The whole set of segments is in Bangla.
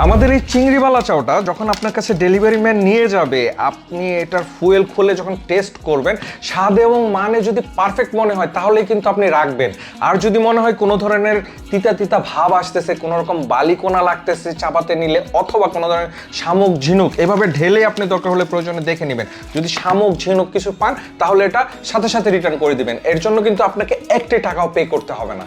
আমাদের এই চিংড়িওয়ালা চাউটা যখন আপনার কাছে ডেলিভারি ম্যান নিয়ে যাবে, আপনি এটার ফুয়েল খুলে যখন টেস্ট করবেন, স্বাদ এবং মানে যদি পারফেক্ট মনে হয় তাহলেই কিন্তু আপনি রাখবেন। আর যদি মনে হয় কোনো ধরনের তিতা তিতা ভাব আসতেছে, কোনো রকম বালিকোনা লাগতেছে চাপাতে নিলে, অথবা কোনো ধরনের শামুক ঝিনুক, এভাবে ঢেলে আপনি দরকার হলে প্রয়োজনে দেখে নেবেন। যদি শামুক ঝিনুক কিছু পান তাহলে এটা সাথে সাথে রিটার্ন করে দিবেন। এর জন্য কিন্তু আপনাকে একটি টাকাও পে করতে হবে না।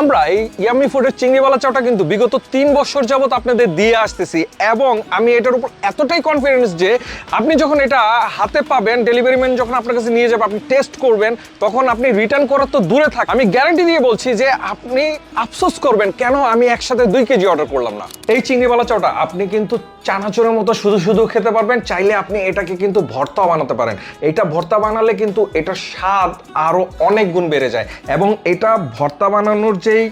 আমরা এই ইয়াম্মি ফুডের চিংড়িওয়ালা চাউটা কিন্তু বিগত 3 বছর যাবত আপনাদের দিয়ে আসতেছি, এবং আমি এটার উপর এতটাই কনফিডেন্স যে আপনি যখন এটা হাতে পাবেন, ডেলিভারি ম্যান যখন আপনার কাছে নিয়ে যাবে, আপনি টেস্ট করবেন, তখন আপনি রিটার্ন করার তো দূরে থাক, আমি গ্যারান্টি দিয়ে বলছি যে আপনি আফসোস করবেন কেন আমি একসাথে 2 কেজি অর্ডার করলাম না। এই চিংড়িওয়ালা চাউটা আপনি কিন্তু চানাচুরের মতো শুধু শুধু খেতে পারবেন, চাইলে আপনি এটাকে কিন্তু ভর্তা বানাতে পারেন। এটা ভর্তা বানালে কিন্তু এটার স্বাদ আরো অনেক গুণ বেড়ে যায়, এবং এটা ভর্তা বানানোর যেই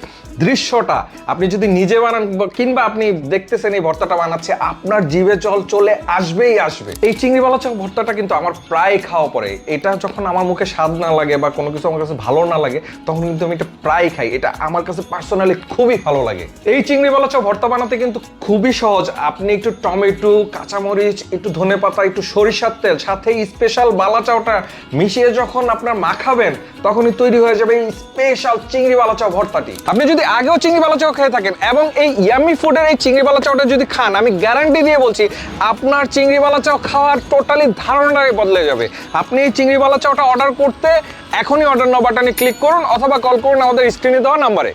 দৃশ্যটা আপনি যদি নিজে বানান কিংবা আপনি দেখতেছেন এই ভর্তাটা বানাচ্ছে, আপনার জিভে জল চলে আসবেই আসবে। এই চিংড়িওয়ালা চাউ ভর্তাটা কিন্তু আমার প্রায় খাওয়া পড়ে। এটা যখন আমার মুখে স্বাদ না লাগে বা কোনো কিছু আমার কাছে ভালো না লাগে, তখন কিন্তু আমি এটা প্রায় খাই। এটা আমার কাছে পার্সোনালি খুবই ভালো লাগে। এই চিংড়িওয়ালা চাউ ভর্তা বানাতে কিন্তু খুবই সহজ। আপনি একটু টমেটো, কাঁচামরিচ, একটু ধনেপাতা, একটু সরিষার তেল, সাথে স্পেশাল বালা চাউটা মিশিয়ে যখন আপনার মাখাবেন, তখনই তৈরি হয়ে যাবে এই স্পেশাল চিংড়িওয়ালা চাউ ভর্তাটি। আপনি যদি আগেও চিংড়িওয়ালা চাউ খেয়ে থাকেন এবং এই ইয়াম্মি ফুডের এই চিংড়িওয়ালা চাউটা যদি খান, আমি গ্যারান্টি দিয়ে বলছি আপনার চিংড়িওয়ালা চাউ খাওয়ার টোটালি ধারণাটাই বদলে যাবে। আপনি এই চিংড়িওয়ালা চাউটা অর্ডার করতে এখনই অর্ডার নাও বাটনে ক্লিক করুন, অথবা কল করুন আমাদের স্ক্রিনে দেওয়া নাম্বারে।